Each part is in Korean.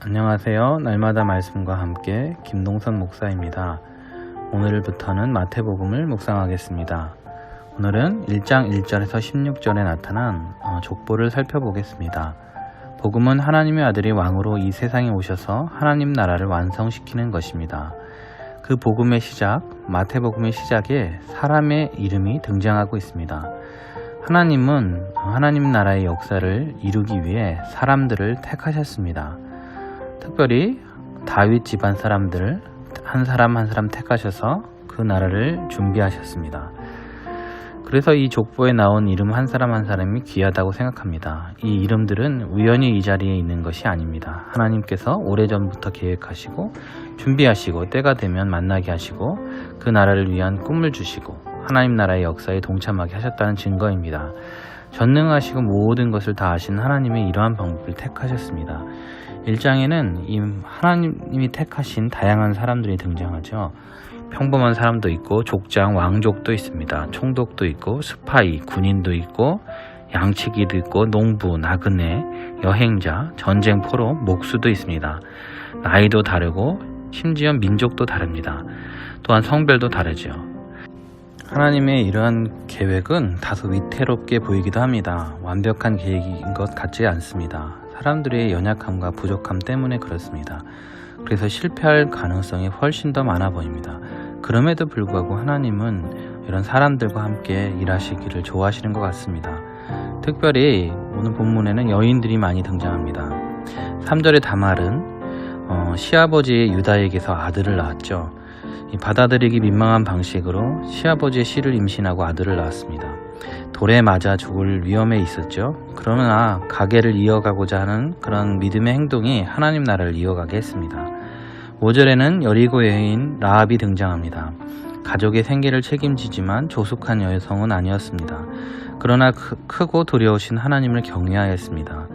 안녕하세요. 날마다 말씀과 함께 김동선 목사입니다. 오늘부터는 마태복음을 묵상하겠습니다. 오늘은 1장 1절에서 16절에 나타난 족보를 살펴보겠습니다. 복음은 하나님의 아들이 왕으로 이 세상에 오셔서 하나님 나라를 완성시키는 것입니다. 그 복음의 시작, 마태복음의 시작에 사람의 이름이 등장하고 있습니다. 하나님은 하나님 나라의 역사를 이루기 위해 사람들을 택하셨습니다. 특별히 다윗 집안 사람들 한 사람 한 사람 택하셔서 그 나라를 준비하셨습니다. 그래서 이 족보에 나온 이름 한 사람 한 사람이 귀하다고 생각합니다. 이 이름들은 우연히 이 자리에 있는 것이 아닙니다. 하나님께서 오래전부터 계획하시고 준비하시고 때가 되면 만나게 하시고 그 나라를 위한 꿈을 주시고 하나님 나라의 역사에 동참하게 하셨다는 증거입니다. 전능하시고 모든 것을 다 아신 하나님의 이러한 방법을 택하셨습니다. 1장에는 이 하나님이 택하신 다양한 사람들이 등장하죠. 평범한 사람도 있고 족장, 왕족도 있습니다. 총독도 있고 스파이, 군인도 있고 양치기도 있고 농부, 나그네, 여행자, 전쟁 포로, 목수도 있습니다. 나이도 다르고 심지어 민족도 다릅니다. 또한 성별도 다르죠. 하나님의 이러한 계획은 다소 위태롭게 보이기도 합니다. 완벽한 계획인 것 같지 않습니다. 사람들의 연약함과 부족함 때문에 그렇습니다. 그래서 실패할 가능성이 훨씬 더 많아 보입니다. 그럼에도 불구하고 하나님은 이런 사람들과 함께 일하시기를 좋아하시는 것 같습니다. 특별히 오늘 본문에는 여인들이 많이 등장합니다. 3절의 다말은 시아버지의 유다에게서 아들을 낳았죠. 받아들이기 민망한 방식으로 시아버지의 씨를 임신하고 아들을 낳았습니다. 돌에 맞아 죽을 위험에 있었죠. 그러나 가계를 이어가고자 하는 그런 믿음의 행동이 하나님 나라를 이어가게 했습니다. 5절에는 여리고 여인 라합이 등장합니다. 가족의 생계를 책임지지만 조숙한 여성은 아니었습니다. 그러나 크고 두려우신 하나님을 경외하였습니다.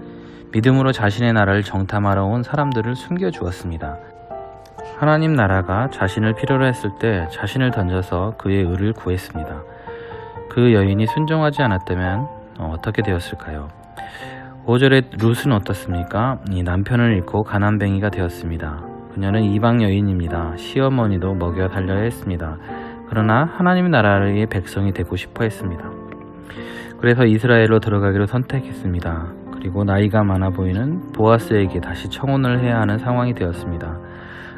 믿음으로 자신의 나라를 정탐하러 온 사람들을 숨겨주었습니다. 하나님 나라가 자신을 필요로 했을 때 자신을 던져서 그의 의를 구했습니다. 그 여인이 순종하지 않았다면 어떻게 되었을까요? 5절에 룻은 어떻습니까? 이 남편을 잃고 가난뱅이가 되었습니다. 그녀는 이방 여인입니다. 시어머니도 먹여 살려야 했습니다. 그러나 하나님 나라의 백성이 되고 싶어 했습니다. 그래서 이스라엘로 들어가기로 선택했습니다. 그리고 나이가 많아 보이는 보아스에게 다시 청혼을 해야 하는 상황이 되었습니다.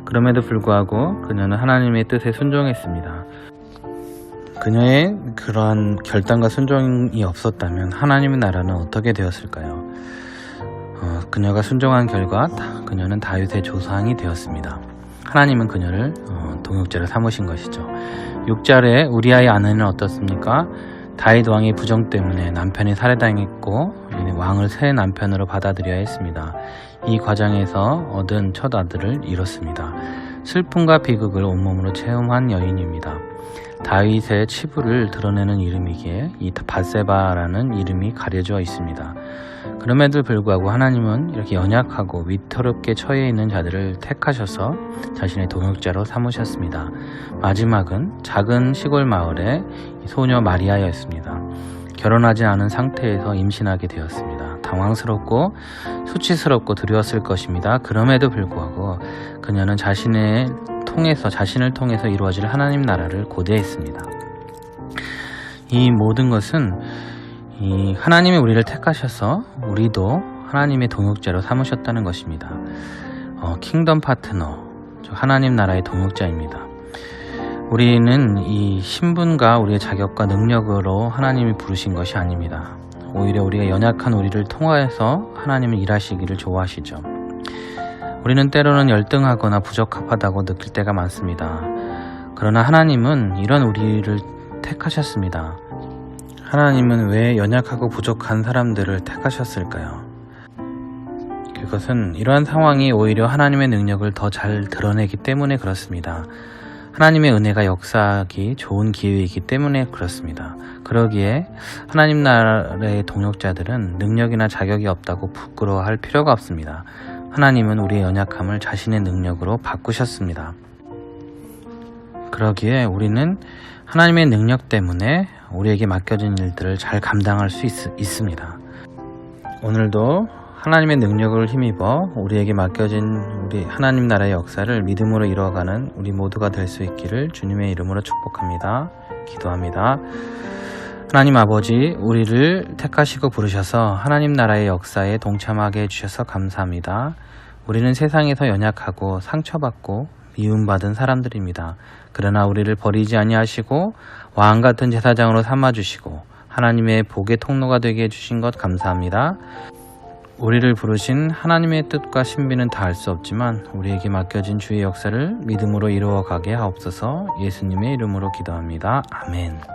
그럼에도 불구하고 그녀는 하나님의 뜻에 순종했습니다. 그녀의 그러한 결단과 순종이 없었다면 하나님의 나라는 어떻게 되었을까요? 그녀가 순종한 결과 그녀는 다윗의 조상이 되었습니다. 하나님은 그녀를 동역자로 삼으신 것이죠. 6절에 우리아의 아내는 어떻습니까? 다윗 왕의 부정 때문에 남편이 살해당했고 왕을 새 남편으로 받아들여야 했습니다. 이 과정에서 얻은 첫 아들을 잃었습니다. 슬픔과 비극을 온몸으로 체험한 여인입니다. 다윗의 치부를 드러내는 이름이기에 이 밧세바라는 이름이 가려져 있습니다. 그럼에도 불구하고 하나님은 이렇게 연약하고 위태롭게 처해 있는 자들을 택하셔서 자신의 동역자로 삼으셨습니다. 마지막은 작은 시골 마을의 소녀 마리아였습니다. 결혼하지 않은 상태에서 임신하게 되었습니다. 당황스럽고 수치스럽고 두려웠을 것입니다. 그럼에도 불구하고 그녀는 자신을 통해서 이루어질 하나님 나라를 고대했습니다. 이 모든 것은 하나님이 우리를 택하셔서 우리도 하나님의 동역자로 삼으셨다는 것입니다. 킹덤 파트너, 하나님 나라의 동역자입니다. 우리는 이 신분과 우리의 자격과 능력으로 하나님이 부르신 것이 아닙니다. 오히려 우리가 연약한 우리를 통하여서 하나님은 일하시기를 좋아하시죠. 우리는 때로는 열등하거나 부적합하다고 느낄 때가 많습니다. 그러나 하나님은 이런 우리를 택하셨습니다. 하나님은 왜 연약하고 부족한 사람들을 택하셨을까요? 그것은 이러한 상황이 오히려 하나님의 능력을 더 잘 드러내기 때문에 그렇습니다. 하나님의 은혜가 역사하기 좋은 기회이기 때문에 그렇습니다. 그러기에 하나님 나라의 동역자들은 능력이나 자격이 없다고 부끄러워할 필요가 없습니다. 하나님은 우리의 연약함을 자신의 능력으로 바꾸셨습니다. 그러기에 우리는 하나님의 능력 때문에 우리에게 맡겨진 일들을 잘 감당할 수 있습니다. 오늘도 하나님의 능력을 힘입어 우리에게 맡겨진 우리 하나님 나라의 역사를 믿음으로 이루어가는 우리 모두가 될 수 있기를 주님의 이름으로 축복합니다. 기도합니다. 하나님 아버지, 우리를 택하시고 부르셔서 하나님 나라의 역사에 동참하게 해주셔서 감사합니다. 우리는 세상에서 연약하고 상처받고 미움받은 사람들입니다. 그러나 우리를 버리지 아니하시고 왕같은 제사장으로 삼아주시고 하나님의 복의 통로가 되게 해주신 것 감사합니다. 우리를 부르신 하나님의 뜻과 신비는 다 알 수 없지만 우리에게 맡겨진 주의 역사를 믿음으로 이루어가게 하옵소서. 예수님의 이름으로 기도합니다. 아멘.